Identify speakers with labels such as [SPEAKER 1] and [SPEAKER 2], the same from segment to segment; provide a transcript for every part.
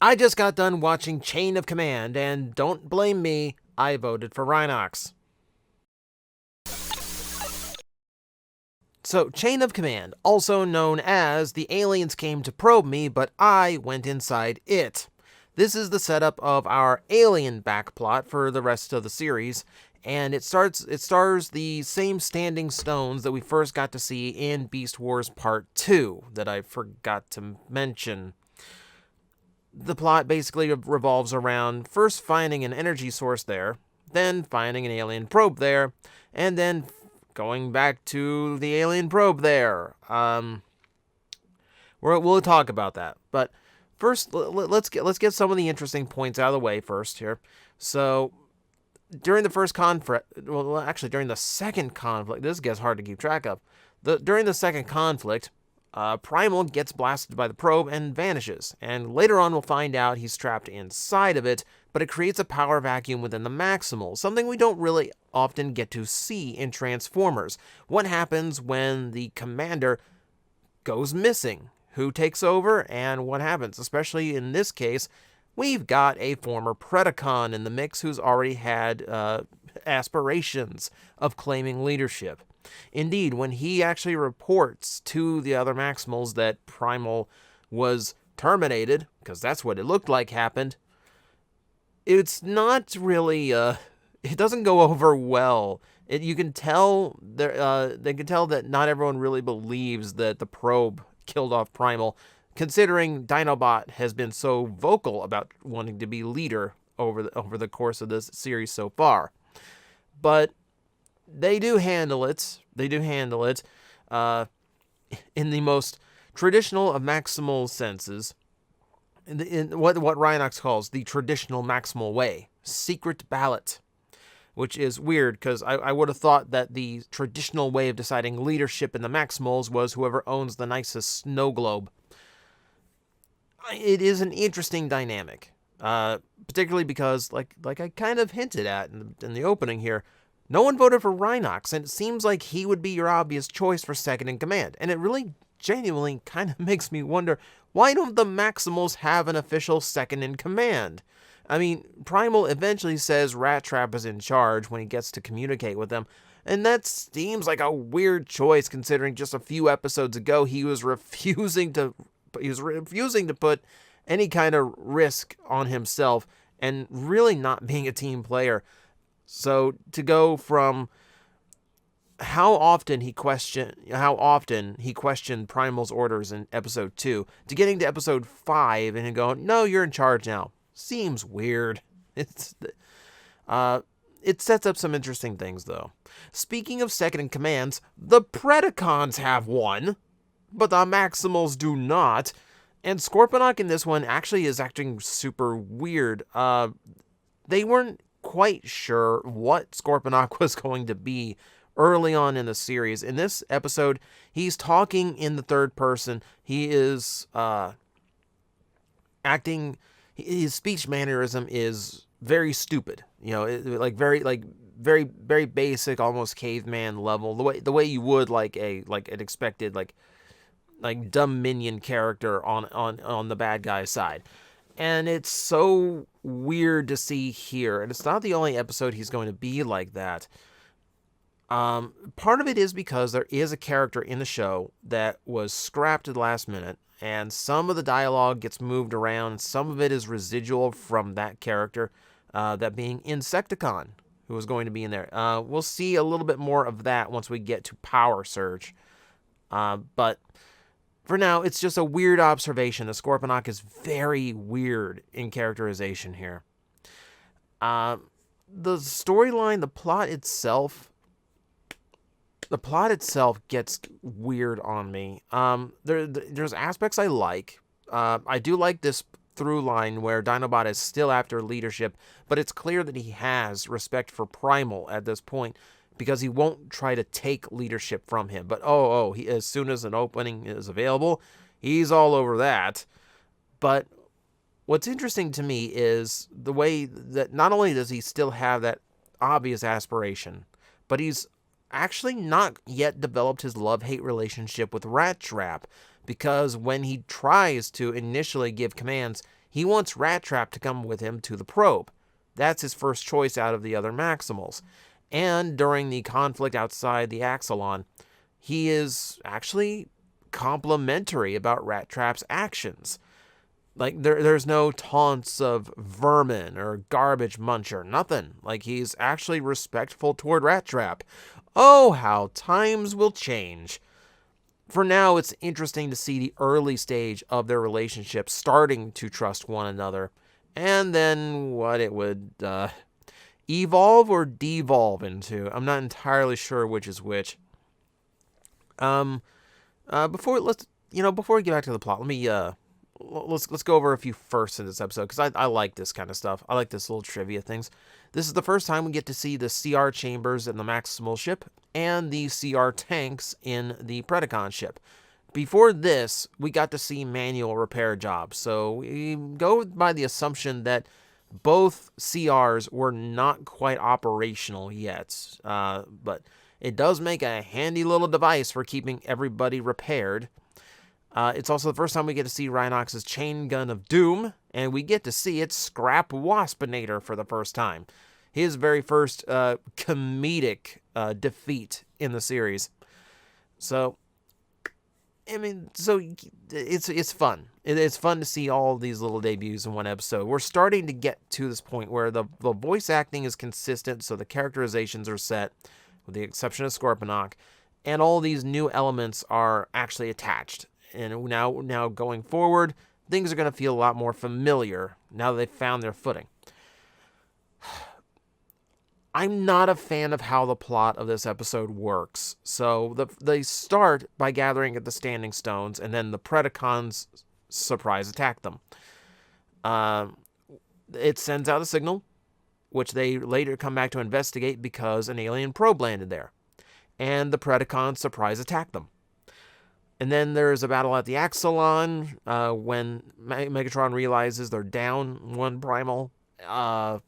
[SPEAKER 1] I just got done watching Chain of Command, and don't blame me, I voted for Rhinox. So, Chain of Command, also known as The Aliens Came to Probe Me, but I Went Inside It. This is the setup of our alien backplot for the rest of the series, and it stars the same standing stones that we first got to see in Beast Wars Part 2 that I forgot to mention. The plot basically revolves around first finding an energy source there, then finding an alien probe there, and then going back to the alien probe there. We'll talk about that, but first let's get some of the interesting points out of the way first here. So during the first conflict, during the second conflict, this gets hard to keep track of. During the second conflict, Primal gets blasted by the probe and vanishes, and later on we'll find out he's trapped inside of it, but it creates a power vacuum within the Maximal, something we don't really often get to see in Transformers. What happens when the commander goes missing? Who takes over, and what happens? Especially in this case, we've got a former Predacon in the mix who's already had aspirations of claiming leadership. Indeed, when he actually reports to the other Maximals that Primal was terminated, because that's what it looked like happened, it's not really, it doesn't go over well. You can tell, they can tell that not everyone really believes that the probe killed off Primal, considering Dinobot has been so vocal about wanting to be leader over the course of this series so far. But they do handle it. They do handle it in the most traditional of Maximal senses, in what Rhinox calls the traditional Maximal way, secret ballot, which is weird because I would have thought that the traditional way of deciding leadership in the Maximals was whoever owns the nicest snow globe. It is an interesting dynamic, particularly because, like I kind of hinted at in the opening here, no one voted for Rhinox, and it seems like he would be your obvious choice for second in command. And it really genuinely kind of makes me wonder, why don't the Maximals have an official second in command? I mean, Primal eventually says Rat Trap is in charge when he gets to communicate with them, and that seems like a weird choice considering just a few episodes ago he was refusing to put any kind of risk on himself and really not being a team player. So to go from how often he questioned Primal's orders in episode 2 to getting to episode 5 and going, no, you're in charge now, seems weird. It sets up some interesting things, though. Speaking of second in commands, the Predacons have one, but the Maximals do not. And Scorponok in this one actually is acting super weird. They weren't quite sure what Scorponok was going to be early on in the series. In this episode, he's talking in the third person. He is acting, his speech mannerism is very stupid. You know, very very basic, almost caveman level. The way you would like an expected like dumb minion character on the bad guy's side. And it's so weird to see here. And it's not the only episode he's going to be like that. Part of it is because there is a character in the show that was scrapped at the last minute, and some of the dialogue gets moved around. Some of it is residual from that character, that being Insecticon, who was going to be in there. We'll see a little bit more of that once we get to Power Surge. But for now, it's just a weird observation. The Scorponok is very weird in characterization here. The storyline, the plot itself gets weird on me. There's aspects I like. I do like this through line where Dinobot is still after leadership, but it's clear that he has respect for Primal at this point, because he won't try to take leadership from him. But he, as soon as an opening is available, he's all over that. But what's interesting to me is the way that not only does he still have that obvious aspiration, but he's actually not yet developed his love-hate relationship with Rat Trap, because when he tries to initially give commands, He wants Rat Trap to come with him to the probe. That's his first choice out of the other Maximals. And during the conflict outside the Axalon, he is actually complimentary about Rat Trap's actions. Like, there's no taunts of vermin or garbage muncher, nothing. Like, he's actually respectful toward Rat Trap. Oh, how times will change. For now, it's interesting to see the early stage of their relationship starting to trust one another, and then what it would evolve or devolve into. I'm not entirely sure which is which. Before we get back to the plot, let's go over a few firsts in this episode, because I like this kind of stuff. I like this little trivia things. This is the first time we get to see the CR chambers in the Maximal ship and the CR tanks in the Predacon ship. Before this, we got to see manual repair jobs, so we go by the assumption that both CRs were not quite operational yet, but it does make a handy little device for keeping everybody repaired. It's also the first time we get to see Rhinox's chain gun of doom, and we get to see its scrap waspinator for the first time. His very first comedic defeat in the series. So, I mean, it's fun. It's fun to see all these little debuts in one episode. We're starting to get to this point where the voice acting is consistent, so the characterizations are set, with the exception of Scorponok, and all these new elements are actually attached. And now going forward, things are going to feel a lot more familiar now that they've found their footing. I'm not a fan of how the plot of this episode works. So they start by gathering at the Standing Stones, and then the Predacons surprise attack them. It sends out a signal, which they later come back to investigate because an alien probe landed there. And the Predacons surprise attack them. And then there's a battle at the Axalon when Megatron realizes they're down one Primal. And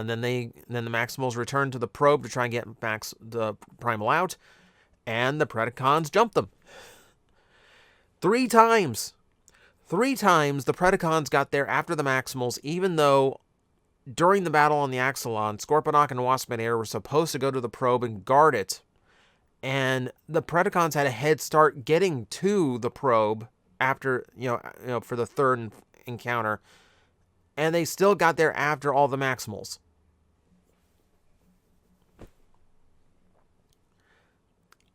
[SPEAKER 1] then the Maximals return to the probe to try and get the Primal out, and the Predacons jump them. 3 times. 3 times the Predacons got there after the Maximals, even though during the battle on the Axalon, Scorponok and Waspinator were supposed to go to the probe and guard it. And the Predacons had a head start getting to the probe after, for the third encounter. And they still got there after all the Maximals.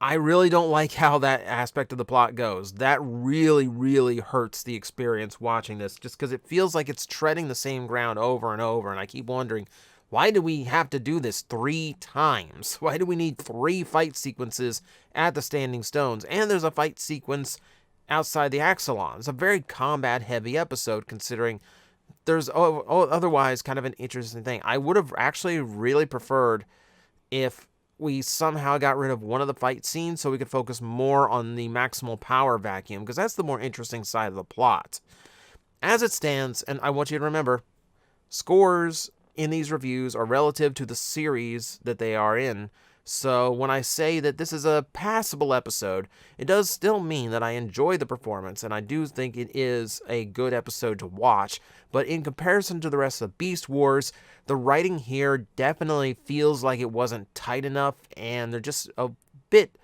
[SPEAKER 1] I really don't like how that aspect of the plot goes. That really, really hurts the experience watching this, just because it feels like it's treading the same ground over and over. And I keep wondering, why do we have to do this 3 times? Why do we need 3 fight sequences at the Standing Stones? And there's a fight sequence outside the Axalon. It's a very combat-heavy episode, considering there's otherwise kind of an interesting thing. I would have actually really preferred if we somehow got rid of one of the fight scenes so we could focus more on the Maximal power vacuum, because that's the more interesting side of the plot. As it stands, and I want you to remember, scores in these reviews are relative to the series that they are in. So when I say that this is a passable episode, it does still mean that I enjoy the performance, and I do think it is a good episode to watch. But in comparison to the rest of Beast Wars, the writing here definitely feels like it wasn't tight enough, and there's just a bit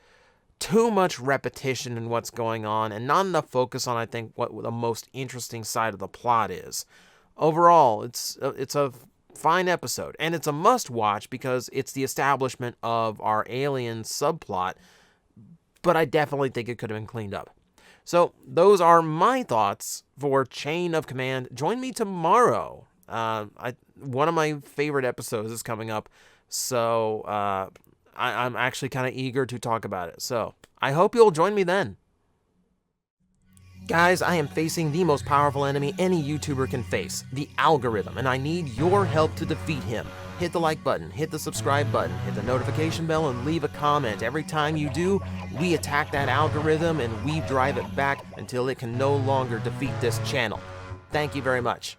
[SPEAKER 1] too much repetition in what's going on, and not enough focus on, I think, what the most interesting side of the plot is. Overall, it's a fine episode, and it's a must-watch because it's the establishment of our alien subplot, but I definitely think it could have been cleaned up. So, those are my thoughts for Chain of Command. Join me tomorrow. One of my favorite episodes is coming up, so I'm actually kind of eager to talk about it. So, I hope you'll join me then. Guys, I am facing the most powerful enemy any YouTuber can face, the algorithm, and I need your help to defeat him. Hit the like button, hit the subscribe button, hit the notification bell, and leave a comment. Every time you do, we attack that algorithm and we drive it back until it can no longer defeat this channel. Thank you very much.